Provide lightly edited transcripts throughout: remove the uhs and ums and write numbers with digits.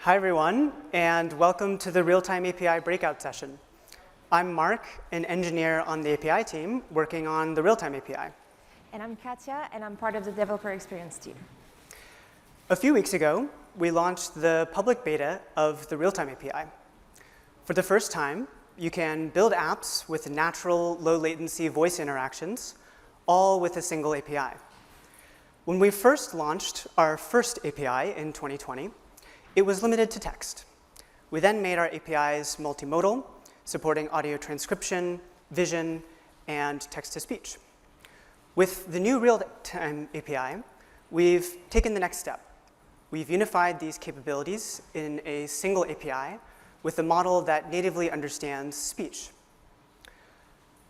Hi, everyone, and welcome to the Realtime API breakout session. I'm Mark, an engineer on the API team working on the Realtime API. And I'm Katya, and I'm part of the developer experience team. A few weeks ago, we launched the public beta of the Realtime API. For the first time, you can build apps with natural, low-latency voice interactions, all with a single API. When we first launched our first API in 2020, it was limited to text. We then made our APIs multimodal, supporting audio transcription, vision, and text-to-speech. With the new Realtime API, we've taken the next step. We've unified these capabilities in a single API with a model that natively understands speech.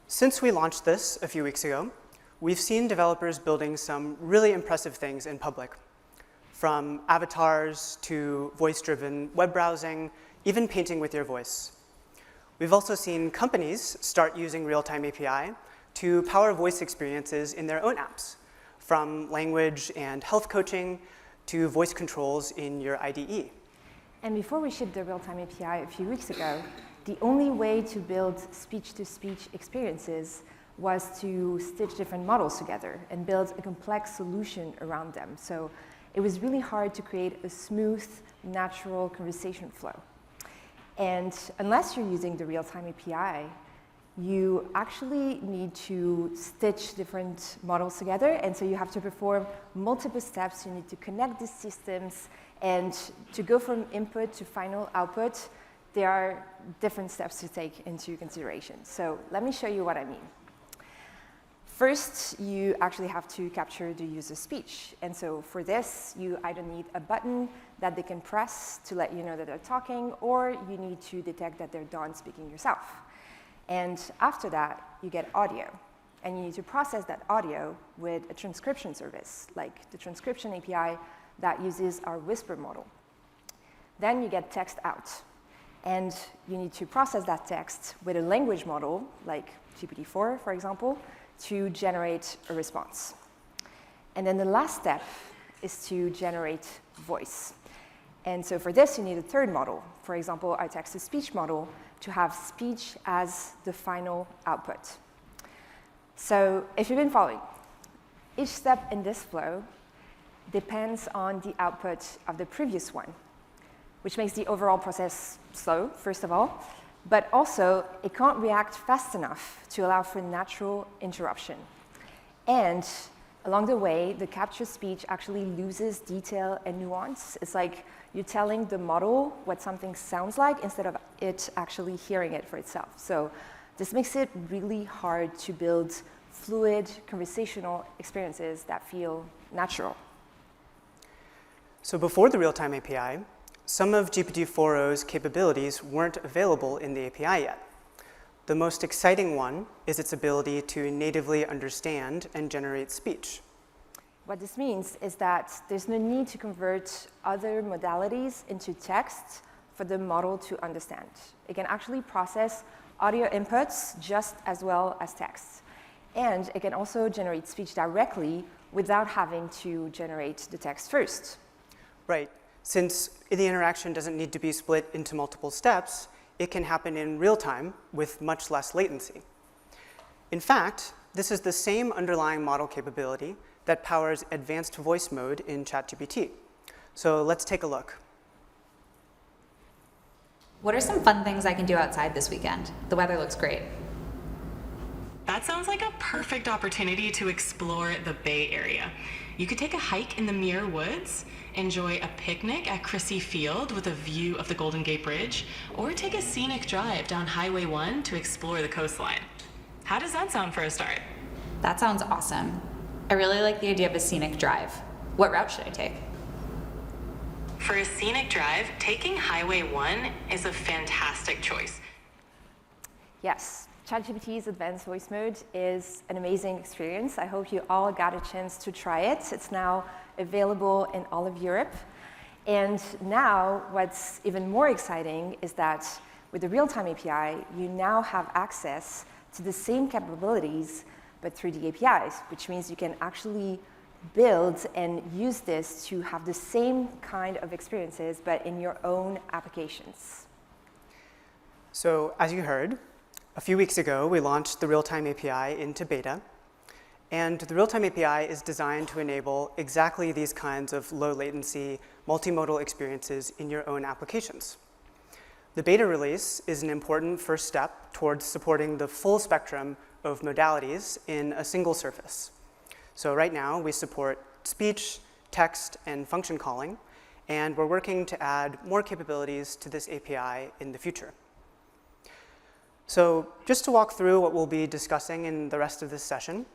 Since we launched this a few weeks ago, we've seen developers building some really impressive things in public, from avatars to voice-driven web browsing, even painting with your voice. We've also seen companies start using Realtime API to power voice experiences in their own apps, from language and health coaching to voice controls in your IDE. And before we shipped the Realtime API a few weeks ago, the only way to build speech-to-speech experiences was to stitch different models together and build a complex solution around them. So it was really hard to create a smooth, natural conversation flow. And unless you're using the Realtime API, you actually need to stitch different models together, and so you have to perform multiple steps. You need to connect these systems, and to go from input to final output, there are different steps to take into consideration. So let me show you what I mean. First, you actually have to capture the user's speech. And so for this, you either need a button that they can press to let you know that they're talking, or you need to detect that they're done speaking yourself. And after that, you get audio. And you need to process that audio with a transcription service, like the transcription API that uses our Whisper model. Then you get text out. And you need to process that text with a language model, like GPT-4, for example, to generate a response. And then the last step is to generate voice. And so for this, you need a third model, for example, our text-to-speech model, to have speech as the final output. So if you've been following, each step in this flow depends on the output of the previous one, which makes the overall process slow, first of all, but also it can't react fast enough to allow for natural interruption. And along the way, the captured speech actually loses detail and nuance. It's like you're telling the model what something sounds like instead of it actually hearing it for itself. So this makes it really hard to build fluid conversational experiences that feel natural. So before the Realtime API, some of GPT-4o's capabilities weren't available in the API yet. The most exciting one is its ability to natively understand and generate speech. What this means is that there's no need to convert other modalities into text for the model to understand. It can actually process audio inputs just as well as text. And it can also generate speech directly without having to generate the text first. Right. Since the interaction doesn't need to be split into multiple steps, it can happen in real time with much less latency. In fact, this is the same underlying model capability that powers advanced voice mode in ChatGPT. So let's take a look. What are some fun things I can do outside this weekend? The weather looks great. That sounds like a perfect opportunity to explore the Bay Area. You could take a hike in the Muir Woods, enjoy a picnic at Crissy Field with a view of the Golden Gate Bridge, or take a scenic drive down Highway 1 to explore the coastline. How does that sound for a start? That sounds awesome. I really like the idea of a scenic drive. What route should I take? For a scenic drive, taking Highway 1 is a fantastic choice. Yes, ChatGPT's advanced voice mode is an amazing experience. I hope you all got a chance to try it. It's now available in all of Europe. And now what's even more exciting is that with the Realtime API, you now have access to the same capabilities, but through the APIs, which means you can actually build and use this to have the same kind of experiences, but in your own applications. So as you heard, a few weeks ago, we launched the Realtime API into beta. And the Realtime API is designed to enable exactly these kinds of low latency, multimodal experiences in your own applications. The beta release is an important first step towards supporting the full spectrum of modalities in a single surface. So right now, we support speech, text, and function calling, and we're working to add more capabilities to this API in the future. So just to walk through what we'll be discussing in the rest of this session,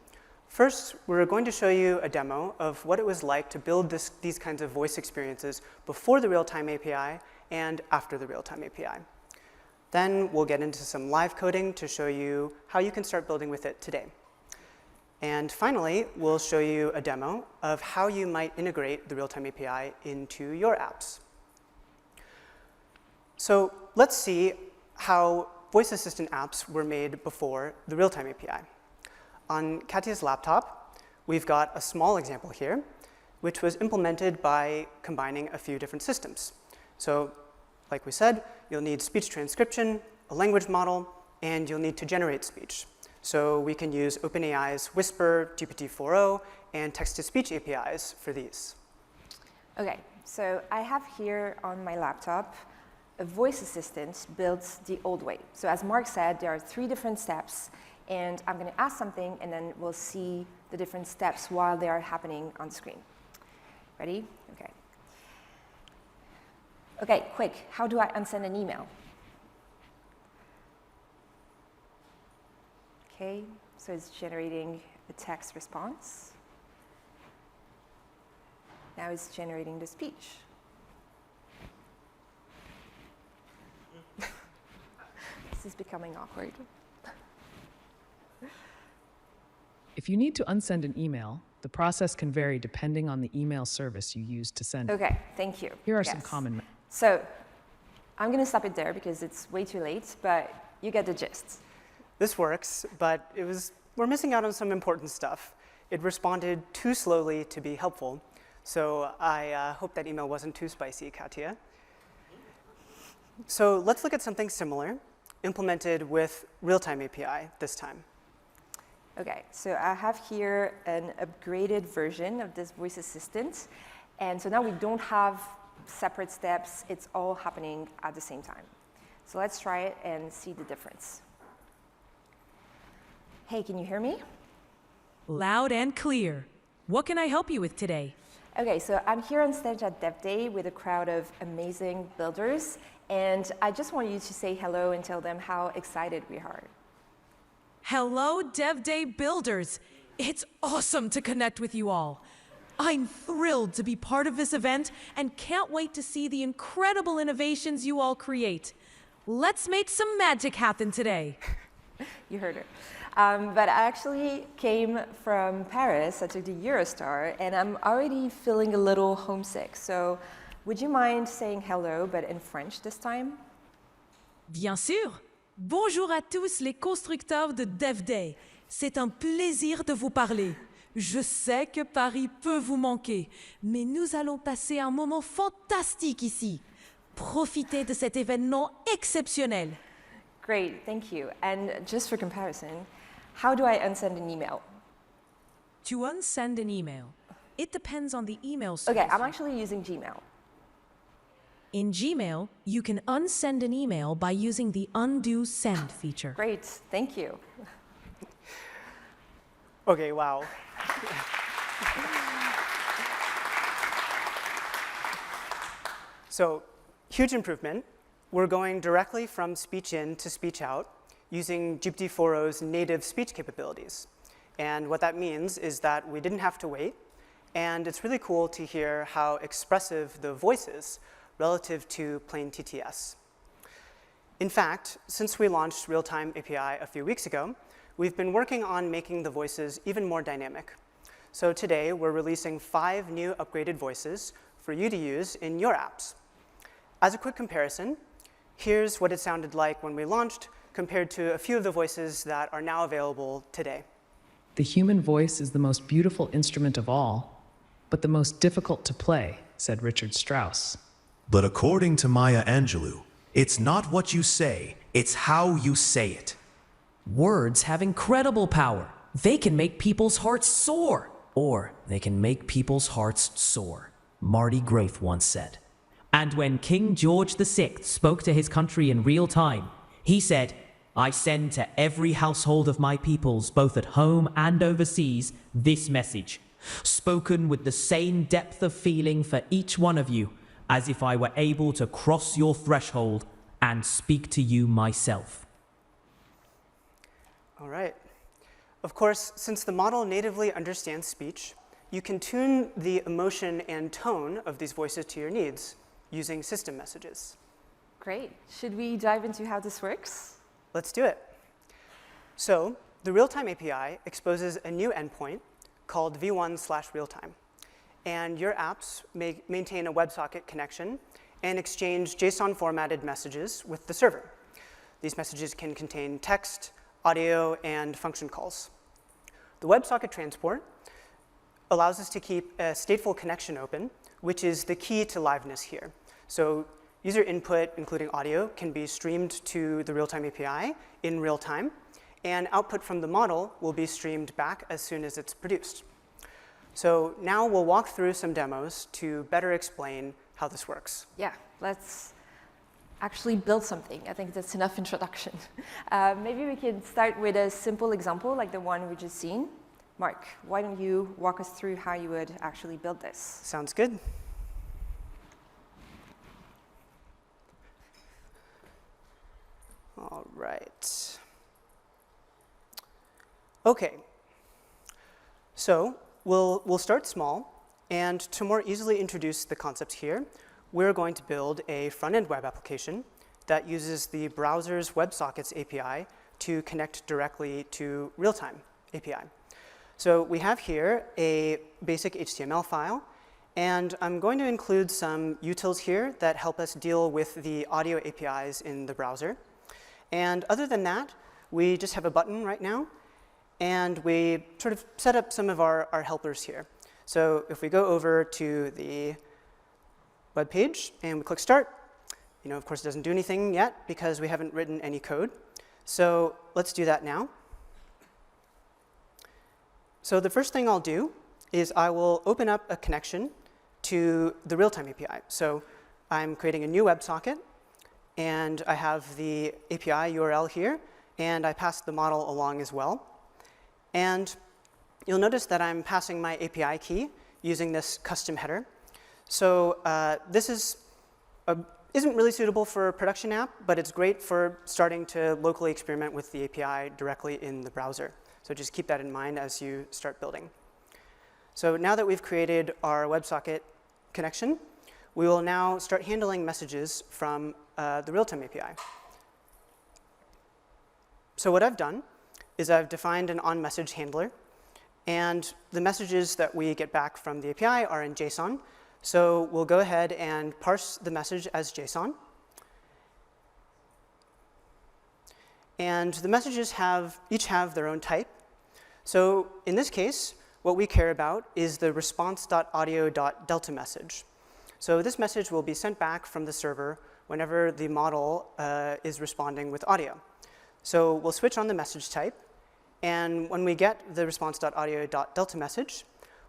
first, we're going to show you a demo of what it was like to build these kinds of voice experiences before the Realtime API and after the Realtime API. Then we'll get into some live coding to show you how you can start building with it today. And finally, we'll show you a demo of how you might integrate the Realtime API into your apps. So let's see how voice assistant apps were made before the Realtime API. On Katya's laptop, we've got a small example here, which was implemented by combining a few different systems. So, like we said, you'll need speech transcription, a language model, and you'll need to generate speech. So we can use OpenAI's Whisper, GPT-4o, and text-to-speech APIs for these. Okay, so I have here on my laptop a voice assistant built the old way. So as Mark said, there are 3 different steps, and I'm going to ask something, and then we'll see the different steps while they are happening on screen. Ready? Okay. Okay, quick. How do I unsend an email? Okay, so it's generating a text response. Now it's generating the speech. This is becoming awkward. If you need to unsend an email, the process can vary depending on the email service you use to send it. Okay, thank you. Here are some common. So I'm going to stop it there because it's way too late, but you get the gist. This works, but we're missing out on some important stuff. It responded too slowly to be helpful, so I hope that email wasn't too spicy, Katya. So let's look at something similar, implemented with Realtime API this time. Okay, so I have here an upgraded version of this voice assistant. And so now we don't have separate steps. It's all happening at the same time. So let's try it and see the difference. Hey, can you hear me? Loud and clear. What can I help you with today? Okay, so I'm here on stage at DevDay with a crowd of amazing builders. And I just want you to say hello and tell them how excited we are. Hello, DevDay builders. It's awesome to connect with you all. I'm thrilled to be part of this event and can't wait to see the incredible innovations you all create. Let's make some magic happen today. You heard her. But I actually came from Paris. I took the Eurostar, and I'm already feeling a little homesick. So would you mind saying hello, but in French this time? Bien sûr. Bonjour à tous les constructeurs de DevDay. C'est un plaisir de vous parler. Je sais que Paris peut vous manquer, mais nous allons passer un moment fantastique ici. Profitez de cet événement exceptionnel. Great, thank you. And just for comparison, how do I unsend an email? To unsend an email, it depends on the email service. Okay, I'm actually using Gmail. In Gmail, you can unsend an email by using the undo send feature. Great, thank you. Okay, wow. So, huge improvement. We're going directly from speech in to speech out using GPT-4o's native speech capabilities. And what that means is that we didn't have to wait, and it's really cool to hear how expressive the voice is relative to plain TTS. In fact, since we launched Realtime API a few weeks ago, we've been working on making the voices even more dynamic. So today, we're releasing 5 new upgraded voices for you to use in your apps. As a quick comparison, here's what it sounded like when we launched compared to a few of the voices that are now available today. The human voice is the most beautiful instrument of all, but the most difficult to play, said Richard Strauss. But according to Maya Angelou, it's not what you say, it's how you say it. Words have incredible power. They can make people's hearts soar. Or they can make people's hearts sore, Marty Grafe once said. And when King George VI spoke to his country in real time, he said, I send to every household of my peoples, both at home and overseas, this message, spoken with the same depth of feeling for each one of you, as if I were able to cross your threshold and speak to you myself. All right. Of course, since the model natively understands speech, you can tune the emotion and tone of these voices to your needs using system messages. Great. Should we dive into how this works? Let's do it. So the Realtime API exposes a new endpoint called v1/realtime. And your apps may maintain a WebSocket connection and exchange JSON-formatted messages with the server. These messages can contain text, audio, and function calls. The WebSocket transport allows us to keep a stateful connection open, which is the key to liveness here. So user input, including audio, can be streamed to the Realtime API in real time, and output from the model will be streamed back as soon as it's produced. So now we'll walk through some demos to better explain how this works. Yeah, let's actually build something. I think that's enough introduction. Maybe we can start with a simple example like the one we just seen. Mark, why don't you walk us through how you would actually build this? Sounds good. All right. OK. So we'll start small. And to more easily introduce the concepts here, we're going to build a front-end web application that uses the browser's WebSockets API to connect directly to Realtime API. So we have here a basic HTML file. And I'm going to include some utils here that help us deal with the audio APIs in the browser. And other than that, we just have a button right now. And we sort of set up some of our helpers here. So if we go over to the web page and we click Start, of course, it doesn't do anything yet because we haven't written any code. So let's do that now. So the first thing I'll do is I will open up a connection to the Realtime API. So I'm creating a new WebSocket, and I have the API URL here, and I pass the model along as well. And you'll notice that I'm passing my API key using this custom header. So this isn't really suitable for a production app, but it's great for starting to locally experiment with the API directly in the browser. So just keep that in mind as you start building. So now that we've created our WebSocket connection, we will now start handling messages from the Realtime API. So what I've done is I've defined an onMessage handler. And the messages that we get back from the API are in JSON. So we'll go ahead and parse the message as JSON. And the messages each have their own type. So in this case, what we care about is the response.audio.delta message. So this message will be sent back from the server whenever the model is responding with audio. So we'll switch on the message type. And when we get the response.audio.delta message,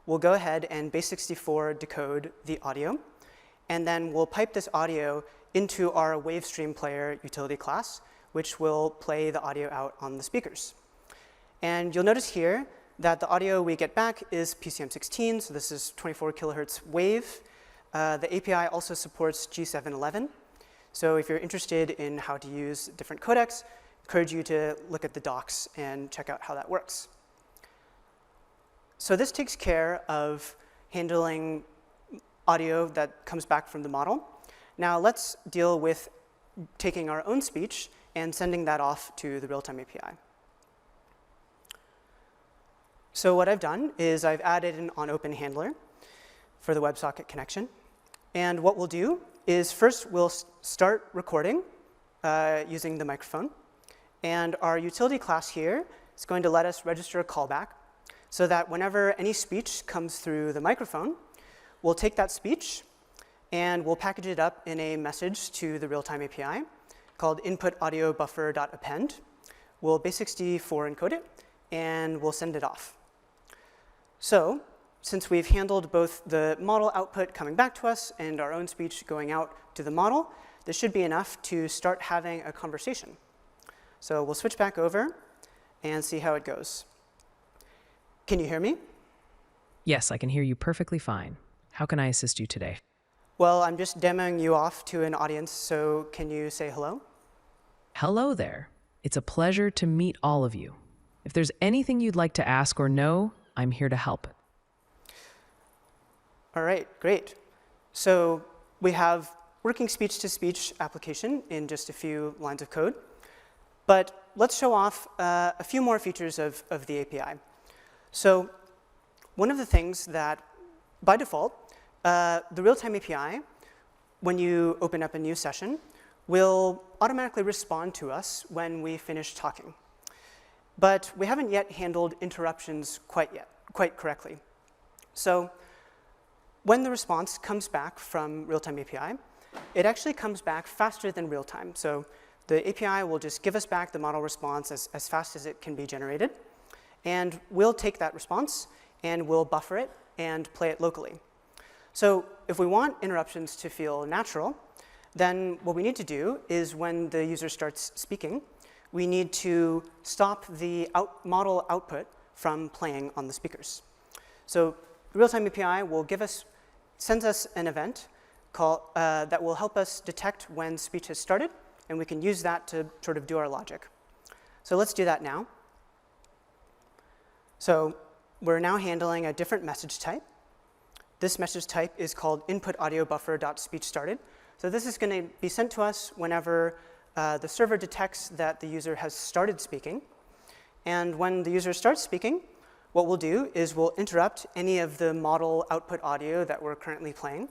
we'll go ahead and base64 decode the audio. And then we'll pipe this audio into our WaveStream player utility class, which will play the audio out on the speakers. And you'll notice here that the audio we get back is PCM16, so this is 24 kilohertz wave. The API also supports G711. So if you're interested in how to use different codecs, I encourage you to look at the docs and check out how that works. So this takes care of handling audio that comes back from the model. Now let's deal with taking our own speech and sending that off to the Realtime API. So what I've done is I've added an onOpen handler for the WebSocket connection. And what we'll do is first we'll start recording using the microphone. And our utility class here is going to let us register a callback so that whenever any speech comes through the microphone, we'll take that speech and we'll package it up in a message to the Realtime API called input-audio-buffer.append. We'll base64 encode it, and we'll send it off. So since we've handled both the model output coming back to us and our own speech going out to the model, this should be enough to start having a conversation. So we'll switch back over and see how it goes. Can you hear me? Yes, I can hear you perfectly fine. How can I assist you today? Well, I'm just demoing you off to an audience, so can you say hello? Hello there. It's a pleasure to meet all of you. If there's anything you'd like to ask or know, I'm here to help. All right, great. So we have working speech-to-speech application in just a few lines of code. But let's show off a few more features of the API. So one of the things that, by default, the Realtime API, when you open up a new session, will automatically respond to us when we finish talking. But we haven't yet handled interruptions quite correctly. So when the response comes back from Realtime API, it actually comes back faster than Realtime. So the API will just give us back the model response as fast as it can be generated. And we'll take that response, and we'll buffer it and play it locally. So if we want interruptions to feel natural, then what we need to do is when the user starts speaking, we need to stop the model output from playing on the speakers. So the Realtime API will sends us an event that will help us detect when speech has started, and we can use that to sort of do our logic. So let's do that now. So we're now handling a different message type. This message type is called input-audio-buffer.speech-started. So this is going to be sent to us whenever the server detects that the user has started speaking. And when the user starts speaking, what we'll do is we'll interrupt any of the model output audio that we're currently playing.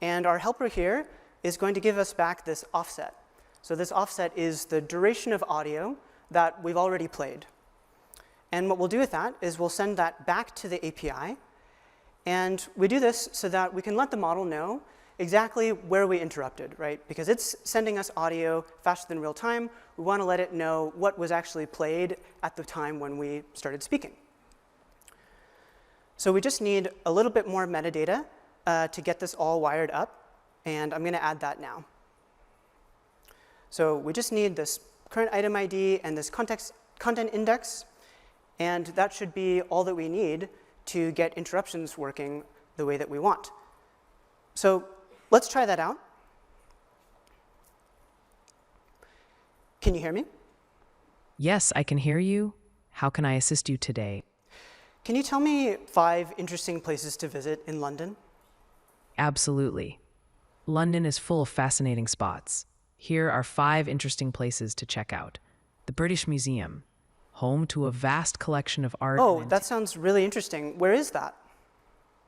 And our helper here is going to give us back this offset. So this offset is the duration of audio that we've already played. And what we'll do with that is we'll send that back to the API. And we do this so that we can let the model know exactly where we interrupted, right? Because it's sending us audio faster than real time. We want to let it know what was actually played at the time when we started speaking. So we just need a little bit more metadata to get this all wired up. And I'm going to add that now. So we just need this current item ID and this content index. And that should be all that we need to get interruptions working the way that we want. So let's try that out. Can you hear me? Yes, I can hear you. How can I assist you today? Can you tell me 5 interesting places to visit in London? Absolutely. London is full of fascinating spots. Here are 5 interesting places to check out. The British Museum, home to a vast collection of art. Oh, that sounds really interesting. Where is that?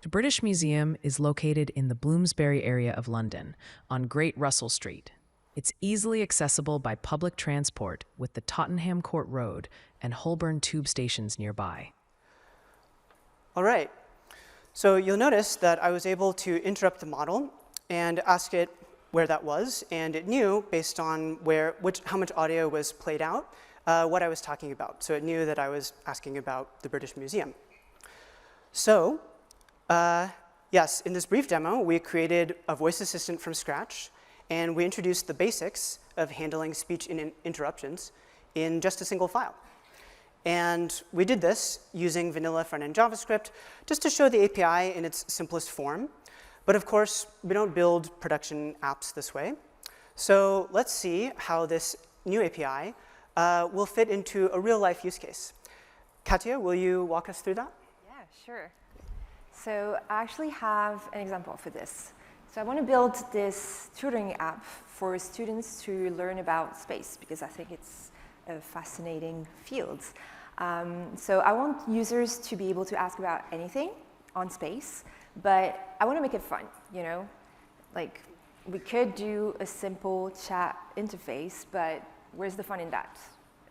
The British Museum is located in the Bloomsbury area of London, on Great Russell Street. It's easily accessible by public transport with the Tottenham Court Road and Holborn tube stations nearby. All right. So you'll notice that I was able to interrupt the model and ask it where that was, and it knew, based on how much audio was played out, what I was talking about. So it knew that I was asking about the British Museum. So yes, in this brief demo, we created a voice assistant from scratch, and we introduced the basics of handling speech interruptions in just a single file. And we did this using vanilla front-end JavaScript just to show the API in its simplest form. But of course, we don't build production apps this way. So let's see how this new API will fit into a real-life use case. Katya, will you walk us through that? Yeah, sure. So I actually have an example for this. So I want to build this tutoring app for students to learn about space, because I think it's a fascinating field. So I want users to be able to ask about anything on space, but I want to make it fun, you know? Like, we could do a simple chat interface, but where's the fun in that?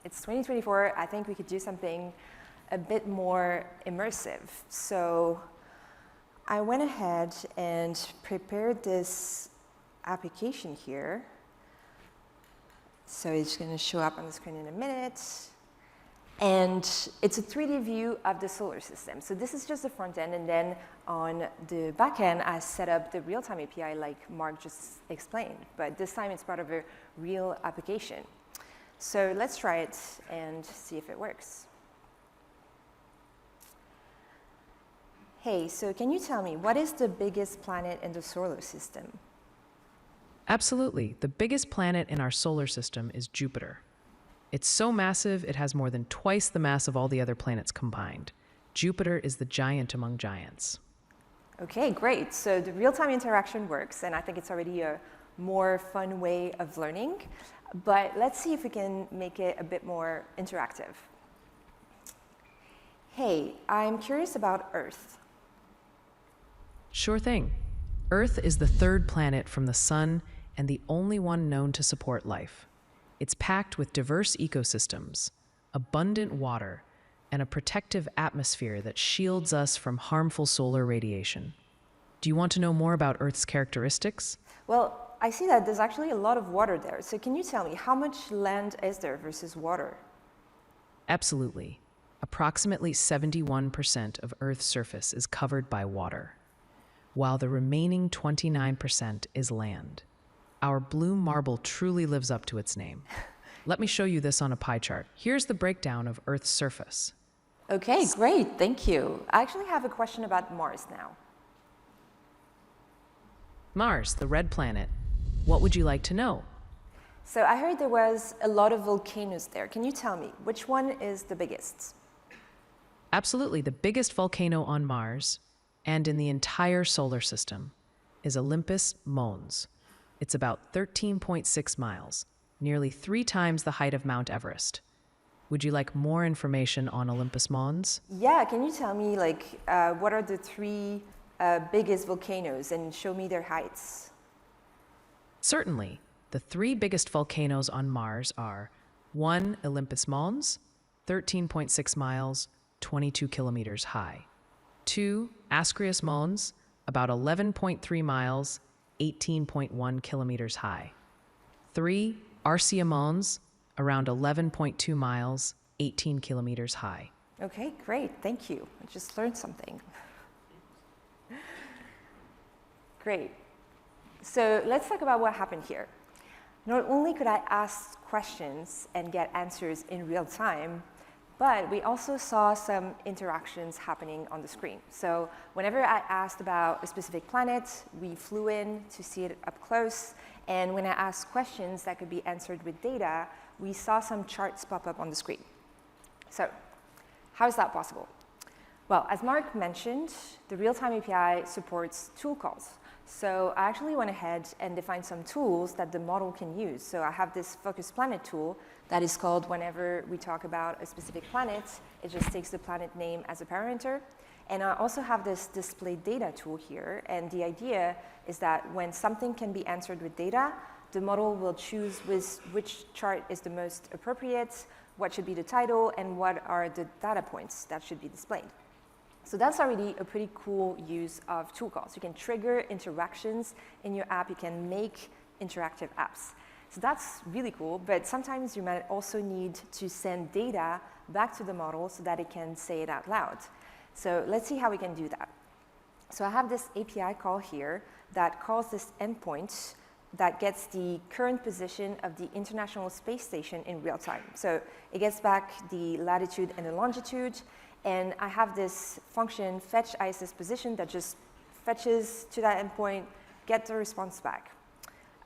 It's 2024. I think we could do something a bit more immersive. So I went ahead and prepared this application here. So it's going to show up on the screen in a minute. And it's a 3D view of the solar system. So this is just the front end, and then on the back end, I set up the Realtime API like Mark just explained, but this time it's part of a real application. So let's try it and see if it works. Hey, so can you tell me, what is the biggest planet in the solar system? Absolutely. The biggest planet in our solar system is Jupiter. It's so massive, it has more than twice the mass of all the other planets combined. Jupiter is the giant among giants. Okay, great. So the real-time interaction works, and I think it's already a more fun way of learning. But let's see if we can make it a bit more interactive. Hey, I'm curious about Earth. Sure thing. Earth is the third planet from the Sun and the only one known to support life. It's packed with diverse ecosystems, abundant water, and a protective atmosphere that shields us from harmful solar radiation. Do you want to know more about Earth's characteristics? Well, I see that there's actually a lot of water there. So can you tell me, how much land is there versus water? Absolutely. Approximately 71% of Earth's surface is covered by water, while the remaining 29% is land. Our blue marble truly lives up to its name. Let me show you this on a pie chart. Here's the breakdown of Earth's surface. Okay, great, thank you. I actually have a question about Mars now. Mars, the red planet. What would you like to know? So I heard there was a lot of volcanoes there. Can you tell me, which one is the biggest? Absolutely. The biggest volcano on Mars and in the entire solar system is Olympus Mons. It's about 13.6 miles, nearly 3 times the height of Mount Everest. Would you like more information on Olympus Mons? Yeah, can you tell me what are the 3 biggest volcanoes and show me their heights? Certainly. The 3 biggest volcanoes on Mars are 1. Olympus Mons, 13.6 miles, 22 kilometers high. 2. Asclepius Mons, about 11.3 miles, 18.1 kilometers high. 3. Arsia Mons, around 11.2 miles, 18 kilometers high. Okay, great, thank you. I just learned something. Great. So let's talk about what happened here. Not only could I ask questions and get answers in real time, but we also saw some interactions happening on the screen. So whenever I asked about a specific planet, we flew in to see it up close. And when I asked questions that could be answered with data, we saw some charts pop up on the screen. So how is that possible? Well, as Mark mentioned, the Realtime API supports tool calls. So I actually went ahead and defined some tools that the model can use. So I have this focus planet tool that is called whenever we talk about a specific planet, it just takes the planet name as a parameter. And I also have this display data tool here. And the idea is that when something can be answered with data, the model will choose which chart is the most appropriate, what should be the title, and what are the data points that should be displayed. So that's already a pretty cool use of tool calls. You can trigger interactions in your app. You can make interactive apps. So that's really cool, but sometimes you might also need to send data back to the model so that it can say it out loud. So let's see how we can do that. So I have this API call here that calls this endpoint that gets the current position of the International Space Station in real time. So it gets back the latitude and the longitude. And I have this function, fetch ISS position, that just fetches to that endpoint, get the response back.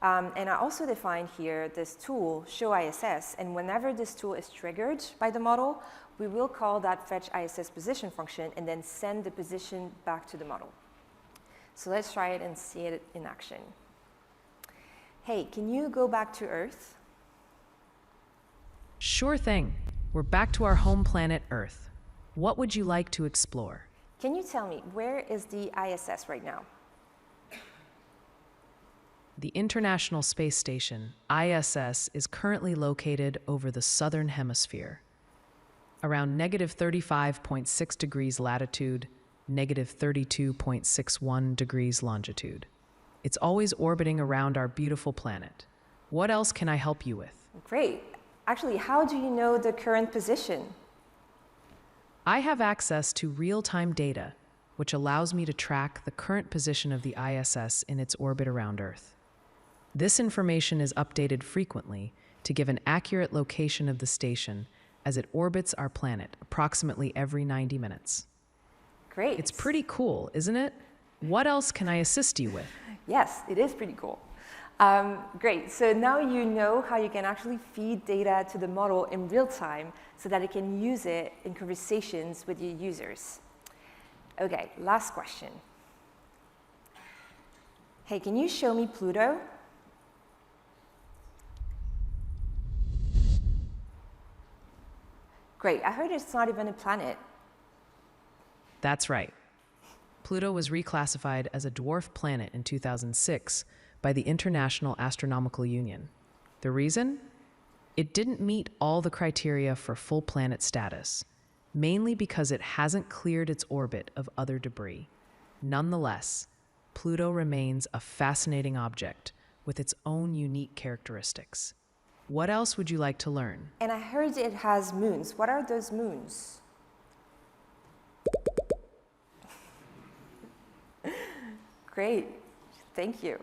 And I also define here this tool, show ISS, and whenever this tool is triggered by the model, we will call that fetch ISS position function and then send the position back to the model. So let's try it and see it in action. Hey, can you go back to Earth? Sure thing. We're back to our home planet, Earth. What would you like to explore? Can you tell me, where is the ISS right now? The International Space Station, ISS, is currently located over the southern hemisphere. around negative 35.6 degrees latitude, negative 32.61 degrees longitude. It's always orbiting around our beautiful planet. What else can I help you with? Great. Actually, how do you know the current position? I have access to real-time data, which allows me to track the current position of the ISS in its orbit around Earth. This information is updated frequently to give an accurate location of the station as it orbits our planet approximately every 90 minutes. Great. It's pretty cool, isn't it? What else can I assist you with? Yes, it is pretty cool. Great, so now you know how you can actually feed data to the model in real time so that it can use it in conversations with your users. Okay, last question. Hey, can you show me Pluto? Great, I heard it's not even a planet. That's right. Pluto was reclassified as a dwarf planet in 2006 by the International Astronomical Union. The reason? It didn't meet all the criteria for full planet status, mainly because it hasn't cleared its orbit of other debris. Nonetheless, Pluto remains a fascinating object with its own unique characteristics. What else would you like to learn? And I heard it has moons. What are those moons? Great, thank you.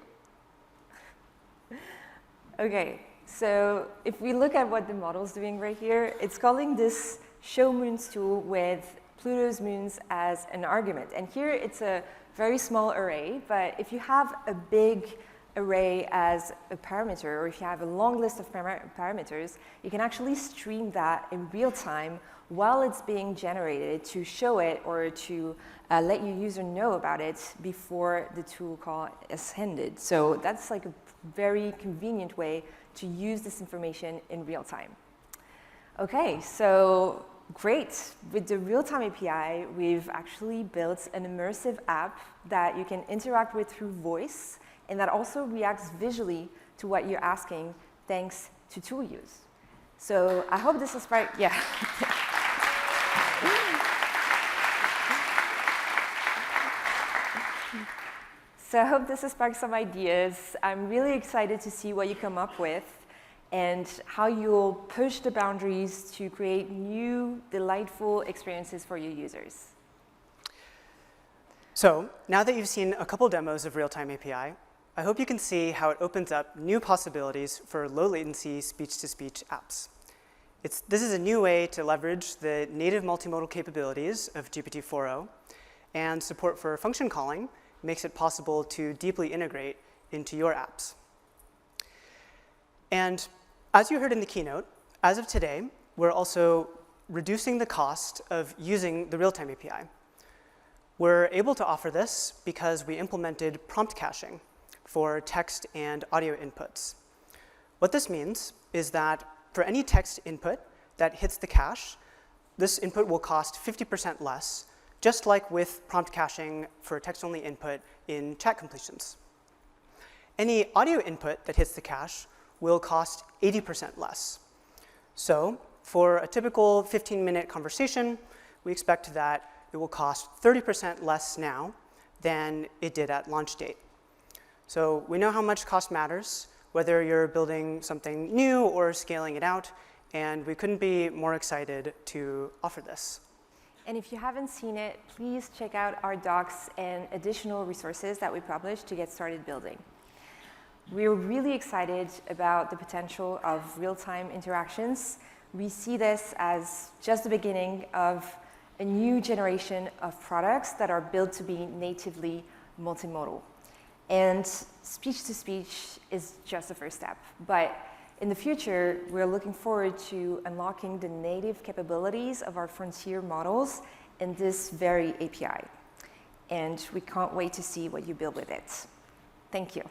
Okay, so if we look at what the model's doing right here, it's calling this show moons tool with Pluto's moons as an argument. And here it's a very small array, but if you have a big array as a parameter, or if you have a long list of parameters, you can actually stream that in real time while it's being generated to show it or to let your user know about it before the tool call is ended. So that's like a very convenient way to use this information in real time. Okay, so great. With the Realtime API, we've actually built an immersive app that you can interact with through voice, and that also reacts visually to what you're asking thanks to tool use. So I hope this inspired, yeah. So I hope this has sparked some ideas. I'm really excited to see what you come up with and how you'll push the boundaries to create new, delightful experiences for your users. So now that you've seen a couple demos of Realtime API, I hope you can see how it opens up new possibilities for low-latency speech-to-speech apps. This is a new way to leverage the native multimodal capabilities of GPT-4o, and support for function calling makes it possible to deeply integrate into your apps. And as you heard in the keynote, as of today, we're also reducing the cost of using the Realtime API. We're able to offer this because we implemented prompt caching for text and audio inputs. What this means is that for any text input that hits the cache, this input will cost 50% less, just like with prompt caching for text-only input in chat completions. Any audio input that hits the cache will cost 80% less. So for a typical 15-minute conversation, we expect that it will cost 30% less now than it did at launch date. So we know how much cost matters, whether you're building something new or scaling it out, and we couldn't be more excited to offer this. And if you haven't seen it, please check out our docs and additional resources that we published to get started building. We're really excited about the potential of real-time interactions. We see this as just the beginning of a new generation of products that are built to be natively multimodal. And speech-to-speech is just the first step. But in the future, we're looking forward to unlocking the native capabilities of our frontier models in this very API. And we can't wait to see what you build with it. Thank you.